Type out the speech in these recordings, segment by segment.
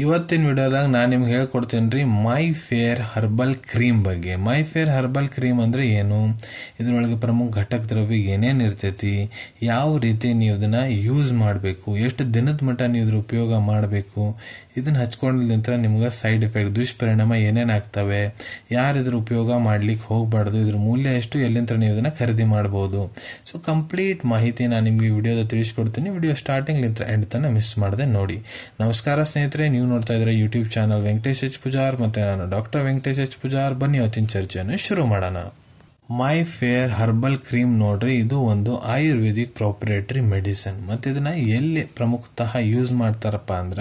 ಇವತ್ತಿನ ವಿಡಿಯೋದಾಗ ನಾನು ನಿಮ್ಗೆ ಹೇಳ್ಕೊಡ್ತೀನಿ ರೀ ಮೈ ಫೇರ್ ಹರ್ಬಲ್ ಕ್ರೀಮ್ ಬಗ್ಗೆ. ಮೈ ಫೇರ್ ಹರ್ಬಲ್ ಕ್ರೀಮ್ ಅಂದ್ರೆ ಏನು, ಇದರೊಳಗೆ ಪ್ರಮುಖ ಘಟಕ ದ್ರವ್ಯ ಏನೇನು ಇರ್ತೈತಿ, ಯಾವ ರೀತಿ ನೀವು ಇದನ್ನ ಯೂಸ್ ಮಾಡಬೇಕು, ಎಷ್ಟು ದಿನದ ಮಟ್ಟ ನೀವು ಇದ್ರ ಉಪಯೋಗ ಮಾಡಬೇಕು, ಇದನ್ನ ಹಚ್ಕೊಂಡ್ಲಿಂತ ನಿಮ್ಗೆ ಸೈಡ್ ಎಫೆಕ್ಟ್ ದುಷ್ಪರಿಣಾಮ ಏನೇನು ಆಗ್ತವೆ, ಯಾರು ಇದ್ರ ಉಪಯೋಗ ಮಾಡ್ಲಿಕ್ಕೆ ಹೋಗಬಾರ್ದು, ಇದ್ರ ಮೂಲ್ಯ ಎಷ್ಟು, ಎಲ್ಲಿಂದ ನೀವು ಇದನ್ನ ಖರೀದಿ ಮಾಡಬಹುದು. ಸೊ ಕಂಪ್ಲೀಟ್ ಮಾಹಿತಿ ನಾನು ನಿಮ್ಗೆ ವಿಡಿಯೋದ ತಿಳಿಸ್ಕೊಡ್ತೀನಿ. ವಿಡಿಯೋ ಸ್ಟಾರ್ಟಿಂಗ್ ಲಿಂತ ಎಂಡ್ ತನಕ ಮಿಸ್ ಮಾಡದೆ ನೋಡಿ. ನಮಸ್ಕಾರ ಸ್ನೇಹಿತರೆ, ನೀವು ನೋಡ್ತಾ ಇದ್ರೆ YouTube channel Venkatesh H Pujar, ಮತ್ತೆ ನಾನು ಡಾಕ್ಟರ್ ವೆಂಕಟೇಶ್ ಎಚ್ ಪೂಜಾರ್. ಬನ್ನಿ ಇವತ್ತಿನ ಚರ್ಚೆಯನ್ನು ಶುರು ಮಾಡೋಣ. ಮೈ ಫೇರ್ ಹರ್ಬಲ್ ಕ್ರೀಮ್ ನೋಡ್ರಿ, ಇದು ಒಂದು ಆಯುರ್ವೇದಿಕ್ ಪ್ರಾಪರೇಟರಿ ಮೆಡಿಸಿನ್. ಮತ್ತೆ ಇದನ್ನ ಎಲ್ಲಿ ಪ್ರಮುಖತಃ ಯೂಸ್ ಮಾಡ್ತಾರಪ್ಪ ಅಂದ್ರ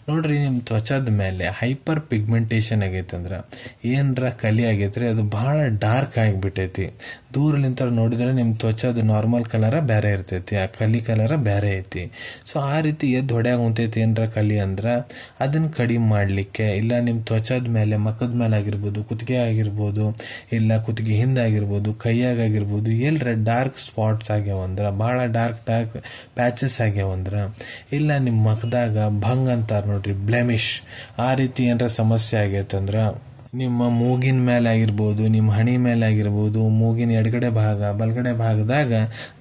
ನೋಡ್ರಿ, ನಿಮ್ ತ್ವಚದ ಮೇಲೆ ಹೈಪರ್ ಪಿಗ್ಮೆಂಟೇಶನ್ ಆಗೈತೆ ಅಂದ್ರ ಏನರ ಕಲಿ ಆಗೈತ್ರಿ, ಅದು ಬಹಳ ಡಾರ್ಕ್ ಆಗಿಬಿಟ್ಟೈತಿ. ದೂರಲಿಂತ ನೋಡಿದ್ರೆ ನಿಮ್ ತ್ವಚದ ನಾರ್ಮಲ್ ಕಲರ ಬೇರೆ ಇರ್ತೈತಿ, ಆ ಕಲಿ ಕಲರ ಬೇರೆ ಐತಿ. ಸೊ ಆ ರೀತಿ ಎದ್ದು ಹೊಡ್ಯಾಗ ಹೊಂತೈತಿ ಏನರ ಕಲಿ ಅಂದ್ರ ಅದನ್ನ ಕಡಿಮೆ ಮಾಡ್ಲಿಕ್ಕೆ, ಇಲ್ಲ ನಿಮ್ ತ್ವಚದ ಮೇಲೆ ಮಖದ ಮೇಲೆ ಆಗಿರ್ಬೋದು, ಕುತ್ತಿಗೆ ಆಗಿರ್ಬೋದು, ಇಲ್ಲ ಕುತ್ತಿಗೆ ಹಿಂದಾಗಿರ್ಬೋದು, ಕೈಯಾಗಿರ್ಬೋದು, ಎಲ್ಲರ ಡಾರ್ಕ್ ಸ್ಪಾಟ್ಸ್ ಆಗ್ಯಾವಂದ್ರ, ಬಹಳ ಡಾರ್ಕ್ ಪ್ಯಾಚಸ್ ಆಗ್ಯಾವಂದ್ರ, ಇಲ್ಲ ನಿಮ್ಮ ಮಖದಾಗ ಭಂಗ್ ಅಂತಾರ ನೋಡ್ರಿ, ಬ್ಲೆಮಿಶ್, ಆ ರೀತಿ ಏನಾರ ಸಮಸ್ಯೆ ಆಗೈತಂದ್ರ ನಿಮ್ಮ ಮೂಗಿನ ಮೇಲೆ ಆಗಿರ್ಬೋದು, ನಿಮ್ಮ ಹಣಿ ಮೇಲೆ ಆಗಿರ್ಬೋದು, ಮೂಗಿನ ಎಡಗಡೆ ಭಾಗ ಬಲಗಡೆ ಭಾಗದಾಗ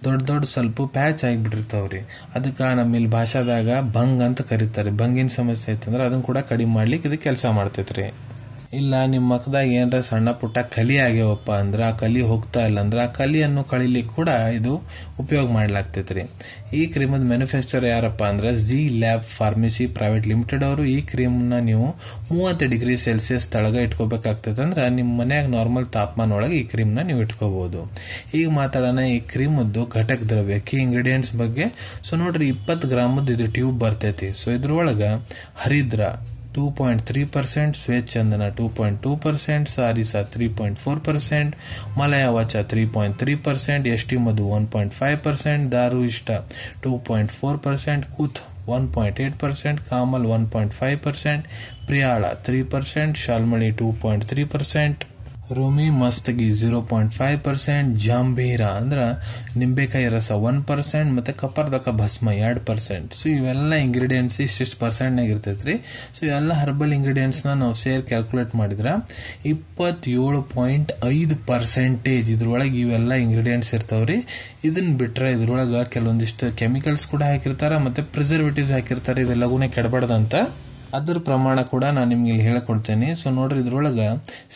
ದೊಡ್ಡ ದೊಡ್ಡ ಸ್ವಲ್ಪ ಪ್ಯಾಚ್ ಆಗಿಬಿಟ್ಟಿರ್ತಾವ್ರಿ. ಅದಕ್ಕೆ ನಮ್ಮಿಲ್ಲಿ ಭಾಷಾದಾಗ ಭಂಗ್ ಅಂತ ಕರೀತಾರೆ. ಭಂಗಿನ ಸಮಸ್ಯೆ ಐತಂದ್ರೆ ಅದನ್ನ ಕೂಡ ಕಡಿಮೆ ಮಾಡ್ಲಿಕ್ಕೆ ಇದು ಕೆಲಸ ಮಾಡ್ತೈತ್ರಿ. ಇಲ್ಲ ನಿಮ್ಮ ಮಖದಾಗ ಏನರ ಸಣ್ಣ ಪುಟ್ಟ ಕಲಿ ಆಗ್ಯಾವಪ್ಪ ಅಂದ್ರೆ, ಆ ಕಲಿ ಹೋಗ್ತಾ ಇಲ್ಲ ಅಂದ್ರೆ ಆ ಕಲಿಯನ್ನು ಕಳಿಲಿಕ್ಕೆ ಕೂಡ ಇದು ಉಪಯೋಗ ಮಾಡ್ಲಾಗ್ತೈತ್ರಿ. ಈ ಕ್ರೀಮದ ಮ್ಯಾನುಫ್ಯಾಕ್ಚರ್ ಯಾರಪ್ಪ ಅಂದ್ರೆ G lab pharmacy private limited ಅವರು. ಈ ಕ್ರೀಮ್ನ ನೀವು 30 ಡಿಗ್ರಿ ಸೆಲ್ಸಿಯಸ್ ತಳಗ ಇಟ್ಕೋಬೇಕಾಗ್ತೈತೆ ಅಂದ್ರೆ ನಿಮ್ಮ ಮನ್ಯಾಗ ನಾರ್ಮಲ್ ತಾಪಮಾನ ಒಳಗೆ ಈ ಕ್ರೀಮ್ನ ನೀವು ಇಟ್ಕೋಬಹುದು. ಈಗ ಮಾತಾಡೋಣ ಈ ಕ್ರೀಮದ್ದು ಘಟಕ ದ್ರವ್ಯ ಕೀ ಇಂಗ್ರೀಡಿಯೆಂಟ್ಸ್ ಬಗ್ಗೆ. ಸೊ ನೋಡ್ರಿ, 20 ಗ್ರಾಮದ್ದು ಇದು ಟ್ಯೂಬ್ ಬರ್ತೈತಿ. ಸೊ ಇದ್ರೊಳಗ ಹರಿದ್ರ 2.3%, ಸ್ವೇಚ್ಛಂದನ 2.2%, ಸಾರಿಸಾ 3.4%, ಮಲಯಾವಾಚ 3.3%, ಎಷ್ಟಿ ಮಧು 1.5%, ದಾರು ಇಷ್ಟ 2.4%, ಕುತ್ 1.8%, ಕಾಮಲ್ 1.5%, ಪ್ರಿಯಾಳ 3%, ಶಾಲ್ಮಳಿ 2.3%, ರೂಮಿ ಮಸ್ತಗಿ 0.5%, ಜಾಂಬೀರ ಅಂದ್ರ ನಿಂಬೆಕಾಯಿ ರಸ 1%, ಮತ್ತೆ ಕಪ್ಪರ್ದಕ ಭಸ್ಮ 2%. ಸೊ ಇವೆಲ್ಲ ಇಂಗ್ರೀಡಿಯೆಂಟ್ಸ್ ಇಷ್ಟಿಷ್ಟು ಪರ್ಸೆಂಟ್ನಾಗ ಇರ್ತೈತ್ರಿ. ಸೊ ಇವೆಲ್ಲ ಹರ್ಬಲ್ ಇಂಗ್ರೀಡಿಯೆಂಟ್ಸ್ನ ನಾವು ಸೇರ್ ಕ್ಯಾಲ್ಕುಲೇಟ್ ಮಾಡಿದ್ರೆ 27.5% ಇದ್ರೊಳಗೆ ಇವೆಲ್ಲ ಇಂಗ್ರೀಡಿಯೆಂಟ್ಸ್ ಇರ್ತಾವ್ರಿ. ಇದನ್ನ ಬಿಟ್ರೆ ಇದ್ರೊಳಗೆ ಕೆಲವೊಂದಿಷ್ಟು ಕೆಮಿಕಲ್ಸ್ ಕೂಡ ಹಾಕಿರ್ತಾರ, ಮತ್ತೆ ಪ್ರಿಸರ್ವೇಟಿವ್ಸ್ ಹಾಕಿರ್ತಾರೆ, ಇದೆಲ್ಲಗೂನೇ ಕೆಡಬಾರ್ದಂತ. ಅದ್ರ ಪ್ರಮಾಣ ಕೂಡ ನಾನು ನಿಮ್ಗೆ ಇಲ್ಲಿ ಹೇಳ್ಕೊಡ್ತೇನೆ. ಸೊ ನೋಡ್ರಿ, ಇದ್ರೊಳಗ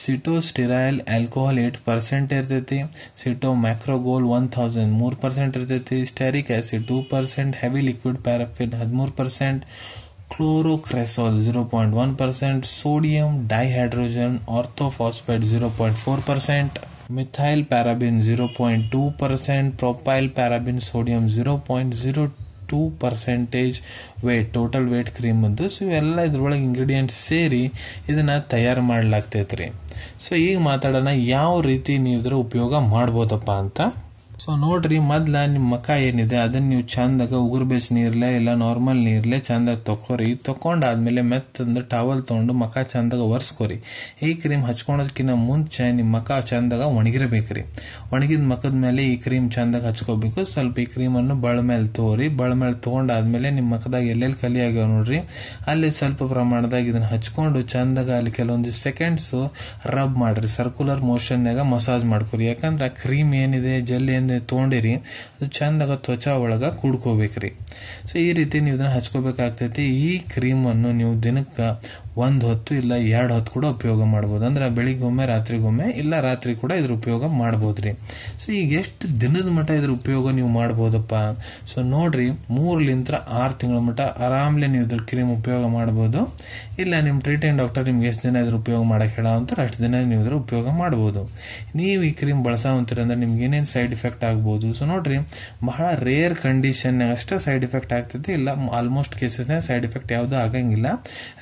ಸಿಟೋಸ್ಟಿರೈಲ್ ಆಲ್ಕೋಹಾಲ್ 8% ಇರ್ತೈತಿ, ಸಿಟೋ ಮ್ಯಾಕ್ರೋಗೋಲ್ 1000 3% ಇರ್ತೈತಿ, stearic acid 2%, heavy liquid paraffin 13%, chlorocresol 0.1%, sodium dihydrogen orthophosphate 0.4%, methyl paraben 0.2%, propyl paraben sodium 0.02% weight, total weight cream ಅಂತ. ಸೊ ಇವೆಲ್ಲ ಇದ್ರೊಳಗೆ ಇಂಗ್ರೀಡಿಯೆಂಟ್ಸ್ ಸೇರಿ ಇದನ್ನ ತಯಾರು ಮಾಡ್ಲಾಗ್ತೈತ್ರಿ. ಸೊ ಈಗ ಮಾತಾಡೋಣ ಯಾವ ರೀತಿ ನೀವು ಇದ್ರ ಉಪಯೋಗ ಮಾಡ್ಬೋದಪ್ಪ ಅಂತ. ಸೊ ನೋಡ್ರಿ, ಮೊದ್ಲ ನಿಮ್ಮ ಮಖ ಏನಿದೆ ಅದನ್ನ ನೀವು ಚಂದಾಗ ಉಗುರು ಬೇಸ್ ನೀರ್ಲೆ ಇಲ್ಲ ನಾರ್ಮಲ್ ನೀರ್ಲೆ ಚಂದಾಗ ತಕೋರಿ. ತಕೊಂಡಾದ್ಮೇಲೆ ಮೆತ್ತಂದ ಟವಲ್ ತಗೊಂಡು ಮಖ ಚಂದಾಗ ಒರೆಸ್ಕೋರಿ. ಈ ಕ್ರೀಮ್ ಹಚ್ಕೊಳೋದಕ್ಕಿಂತ ಮುಂಚೆ ನಿಮ್ಮ ಮಖ ಚಂದಾಗ ಒಣಗಿರಬೇಕ್ರಿ. ಒಣಗಿದ ಮಖದ ಮೇಲೆ ಈ ಕ್ರೀಮ್ ಚಂದಾಗ ಹಚ್ಕೋಬೇಕು. ಸ್ವಲ್ಪ ಈ ಕ್ರೀಮನ್ನು ಬಳ ಮೇಲೆ ತಗೋರಿ. ಬಳ ಮೇಲೆ ತಗೊಂಡಾದ್ಮೇಲೆ ನಿಮ್ಮ ಮಖದಾಗ ಎಲ್ಲೆಲ್ಲಿ ಕಲಿ ಆಗ್ಯಾವ ನೋಡ್ರಿ, ಅಲ್ಲಿ ಸ್ವಲ್ಪ ಪ್ರಮಾಣದಾಗ ಇದನ್ನ ಹಚ್ಕೊಂಡು ಚಂದಾಗ ಅಲ್ಲಿ ಕೆಲವೊಂದು ಸೆಕೆಂಡ್ಸ್ ರಬ್ ಮಾಡ್ರಿ. ಸರ್ಕ್ಯುಲರ್ ಮೋಷನ್ನಾಗ ಮಸಾಜ್ ಮಾಡ್ಕೊರಿ. ಯಾಕಂದ್ರೆ ಆ ಕ್ರೀಮ್ ಏನಿದೆ, ಜೆಲ್ ಏನಿದೆ ತೊಗೊಂಡಿರಿ, ಅದು ಚಂದಾಗ ತ್ವಚ ಒಳಗ ಕೂಡ್ಕೋಬೇಕ್ರಿ. ಸೊ ಈ ರೀತಿ ನೀವು ಇದನ್ನ ಹಚ್ಕೋಬೇಕಾಗ್ತೈತಿ. ಈ ಕ್ರೀಮ್ ಅನ್ನು ನೀವು ದಿನಕ್ಕೆ 1 ಹೊತ್ತು ಇಲ್ಲ 2 ಹೊತ್ತು ಕೂಡ ಉಪಯೋಗ ಮಾಡ್ಬೋದು. ಅಂದ್ರೆ ಬೆಳಿಗ್ಗೊಮ್ಮೆ ರಾತ್ರಿಗೊಮ್ಮೆ, ಇಲ್ಲ ರಾತ್ರಿ ಕೂಡ ಇದ್ರ ಉಪಯೋಗ ಮಾಡ್ಬೋದ್ರಿ. ಸೊ ಈಗ ಎಷ್ಟು ದಿನದ ಮಟ್ಟ ಇದ್ರ ಉಪಯೋಗ ನೀವು ಮಾಡ್ಬೋದಪ್ಪ. ಸೊ ನೋಡ್ರಿ, 3-6 ತಿಂಗಳ ಮಟ್ಟ ಆರಾಮ್ಲೆ ನೀವು ಇದ್ರ ಕ್ರೀಮ್ ಉಪಯೋಗ ಮಾಡ್ಬೋದು. ಇಲ್ಲ ನಿಮ್ಮ ಟ್ರೀಟಿಂಗ್ ಡಾಕ್ಟರ್ ನಿಮ್ಗೆ ಎಷ್ಟು ದಿನ ಇದ್ರ ಉಪಯೋಗ ಮಾಡಕ್ ಹೇಳ ಅಂತಾರೆ ಅಷ್ಟು ದಿನ ನೀವು ಇದ್ರ ಉಪಯೋಗ ಮಾಡ್ಬೋದು. ನೀವು ಈ ಕ್ರೀಮ್ ಬಳಸೋಂತೀರಿ ಅಂದ್ರೆ ನಿಮ್ಗೆ ಏನೇನು ಸೈಡ್ ಎಫೆಕ್ಟ್ ಆಗ್ಬೋದು. ಸೊ ನೋಡ್ರಿ, ಬಹಳ ರೇರ್ ಕಂಡೀಷನ್ ಅಷ್ಟೇ ಸೈಡ್ ಎಫೆಕ್ಟ್ ಆಗ್ತೈತಿ, ಇಲ್ಲ ಆಲ್ಮೋಸ್ಟ್ ಕೇಸಸ್ನಾಗ ಸೈಡ್ ಎಫೆಕ್ಟ್ ಯಾವ್ದು ಆಗಂಗಿಲ್ಲ.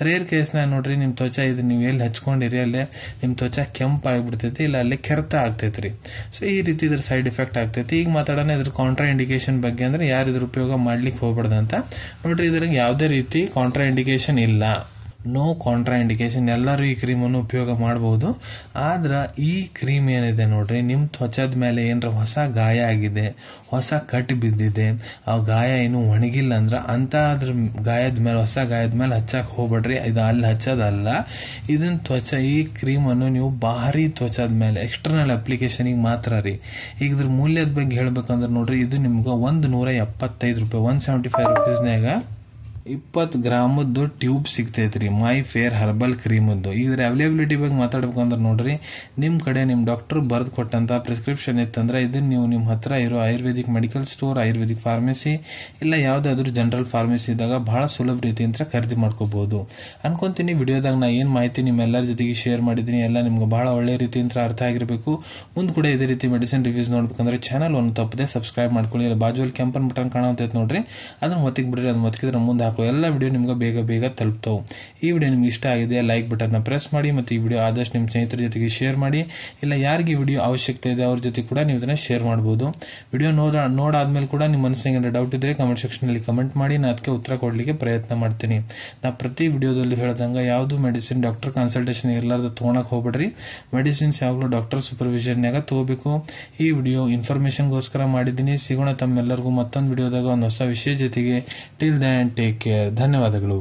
ರೇರ್ ಕೇಸ್ನಾಗ ನೋಡ್ರಿ, ನಿಮ್ ತ್ವಚ ಇದು ನೀವು ಎಲ್ಲಿ ಹಚ್ಕೊಂಡಿರಿ ಅಲ್ಲೇ ನಿಮ್ ತ್ವಚ ಕೆಂಪ ಆಗ್ಬಿಡ್ತೈತಿ, ಇಲ್ಲ ಅಲ್ಲಿ ಕೆರೆತ ಆಗ್ತೈತ್ರಿ. ಸೊ ಈ ರೀತಿ ಇದ್ರ ಸೈಡ್ ಎಫೆಕ್ಟ್ ಆಗ್ತೈತಿ. ಈಗ ಮಾತಾಡೋಣ ಇದ್ರ ಕಾಂಟ್ರಾ ಇಂಡಿಕೇಶನ್ ಬಗ್ಗೆ. ಅಂದ್ರೆ ಯಾರು ಇದ್ರ ಉಪಯೋಗ ಮಾಡ್ಲಿಕ್ಕೆ ಹೋಗ್ಬಾರ್ದಂತ. ನೋಡ್ರಿ, ಇದ್ರಾಗ ಯಾವುದೇ ರೀತಿ ಕಾಂಟ್ರಾ ಇಂಡಿಕೇಶನ್ ಇಲ್ಲ. ನೋ ಕಾಂಟ್ರಾ ಇಂಡಿಕೇಶನ್, ಎಲ್ಲರೂ ಈ ಕ್ರೀಮನ್ನು ಉಪಯೋಗ ಮಾಡಬಹುದು. ಆದ್ರೆ ಈ ಕ್ರೀಮ್ ಏನಿದೆ ನೋಡ್ರಿ, ನಿಮ್ಮ ತ್ವಚದ ಮೇಲೆ ಏನರ ಹೊಸ ಗಾಯ ಆಗಿದೆ, ಹೊಸ ಕಟ್ ಬಿದ್ದಿದೆ, ಆ ಗಾಯ ಏನು ಒಣಗಿಲ್ಲ ಅಂದ್ರೆ ಅಂತ ಅದ್ರ ಗಾಯದ ಮೇಲೆ, ಹೊಸ ಗಾಯದ ಮೇಲೆ ಹಚ್ಚಕ್ಕೆ ಹೋಗ್ಬೇಡ್ರಿ. ಇದು ಅಲ್ಲಿ ಹಚ್ಚೋದಲ್ಲ, ಇದನ್ನ ಈ ಕ್ರೀಮನ್ನು ನೀವು ಬಾಹರಿ ತ್ವಚದ ಮೇಲೆ ಎಕ್ಸ್ಟರ್ನಲ್ ಅಪ್ಲಿಕೇಶನಿಗೆ ಮಾತ್ರ ರೀ. ಈಗ ಇದ್ರ ಮೂಲ್ಯದ ಬಗ್ಗೆ ಹೇಳ್ಬೇಕಂದ್ರೆ ನೋಡ್ರಿ, ಇದು ನಿಮ್ಗೆ $175, $175 20 ಗ್ರಾಮದ್ದು ಟ್ಯೂಬ್ ಸಿಗ್ತೈತ್ರಿ ಮೈ ಫೇರ್ ಹರ್ಬಲ್ ಕ್ರೀಮದ್ದು. ಇದ್ರ ಅವೈಲೇಬಿಲಿಟಿ ಬಗ್ಗೆ ಮಾತಾಡ್ಬೇಕಂದ್ರೆ ನೋಡ್ರಿ, ನಿಮ್ಮ ಕಡೆ ನಿಮ್ಮ ಡಾಕ್ಟರ್ ಬರೆದು ಕೊಟ್ಟಂತ ಪ್ರಿಸ್ಕ್ರಿಪ್ಷನ್ ಇತ್ತಂದ್ರೆ ಇದನ್ನ ನೀವು ನಿಮ್ಮ ಹತ್ರ ಇರೋ Ayurvedic medical store, Ayurvedic pharmacy ಇಲ್ಲ ಯಾವುದಾದ್ರೂ ಜನರಲ್ ಫಾರ್ಮಸಿ ಇದ್ದಾಗ ಬಹಳ ಸುಲಭ ರೀತಿಯಿಂದ ಖರೀದಿ ಮಾಡ್ಕೋಬಹುದು ಅನ್ಕೊಂತೀನಿ. ವಿಡಿಯೋದಾಗ ನಾ ಏನು ಮಾಹಿತಿ ನಿಮ್ಮೆಲ್ಲರ ಜೊತೆಗೆ ಶೇರ್ ಮಾಡಿದ್ದೀನಿ ಎಲ್ಲ ನಿಮ್ಗೆ ಬಹಳ ಒಳ್ಳೆ ರೀತಿಯಿಂದ ಅರ್ಥ ಆಗಿರಬೇಕು. ಮುಂದೆ ಕೂಡ ಇದೇ ರೀತಿ ಮೆಡಿಸಿನ್ ರಿವ್ಯೂಸ್ ನೋಡ್ಬೇಕಂದ್ರೆ ಚಾನಲ್ ಒಂದು ತಪ್ಪದೆ ಸಬ್ಸ್ಕ್ರೈಬ್ ಮಾಡ್ಕೊಳ್ಳಿ. ಇಲ್ಲ ಬಾಜುವಲ್ಲಿ ಕೆಂಪನ್ ಬಟನ್ ಕಾಣುತ್ತೈತೆ ನೋಡ್ರಿ, ಅದನ್ನ ಒತ್ತಿಗೆ ಬಿಡ್ರಿ. ಅದನ್ನ ಒತ್ತಿದ್ರೆ ಮುಂದೆ ಹಾಕೋ ಎಲ್ಲ ವಿಡಿಯೋ ನಿಮ್ಗೆ ಬೇಗ ತಲುಪ್ತಾವೆ. ಈ ವಿಡಿಯೋ ನಿಮ್ಗೆ ಇಷ್ಟ ಆಗಿದೆ, ಲೈಕ್ ಬಟನ್ನ ಪ್ರೆಸ್ ಮಾಡಿ ಮತ್ತು ಈ ವಿಡಿಯೋ ಆದಷ್ಟು ನಿಮ್ಮ ಸ್ನೇಹಿತರ ಜೊತೆಗೆ ಶೇರ್ ಮಾಡಿ. ಇಲ್ಲ ಯಾರಿಗೆ ಈ ವಿಡಿಯೋ ಅವಶ್ಯಕತೆ ಇದೆ ಅವ್ರ ಜೊತೆ ಕೂಡ ನೀವು ಇದನ್ನ ಶೇರ್ ಮಾಡ್ಬೋದು. ವಿಡಿಯೋ ನೋಡಾದ್ಮೇಲೆ ಕೂಡ ನಿಮ್ಮ ಮನಸ್ಸಿಗೆ ಡೌಟ್ ಇದ್ರೆ ಕಮೆಂಟ್ ಸೆಕ್ಷನಲ್ಲಿ ಕಮೆಂಟ್ ಮಾಡಿ, ನಾನು ಅದಕ್ಕೆ ಉತ್ತರ ಕೊಡಲಿಕ್ಕೆ ಪ್ರಯತ್ನ ಮಾಡ್ತೀನಿ. ನಾ ಪ್ರತಿ ವಿಡಿಯೋದಲ್ಲಿ ಹೇಳ್ದಂಗೆ ಯಾವುದು ಮೆಡಿಸಿನ್ ಡಾಕ್ಟರ್ ಕನ್ಸಲ್ಟೇಷನ್ ಇರಲಾರ್ದು ತೊಗೊಳಕ್ ಹೋಗ್ಬೇಡ್ರಿ. ಮೆಡಿಸಿನ್ಸ್ ಯಾವಾಗಲೂ ಡಾಕ್ಟರ್ ಸೂಪರ್ವಿಷನ್ನಾಗ ತಗೋಬೇಕು. ಈ ವಿಡಿಯೋ ಇನ್ಫಾರ್ಮೇಶನ್ಗೋಸ್ಕರ ಮಾಡಿದ್ದೀನಿ. ಸಿಗೋಣ ತಮ್ಮೆಲ್ಲರಿಗೂ ಮತ್ತೊಂದು ವಿಡಿಯೋದಾಗ ಒಂದು ಹೊಸ ವಿಷಯ ಜೊತೆಗೆ. Till then take care. ಧನ್ಯವಾದಗಳು.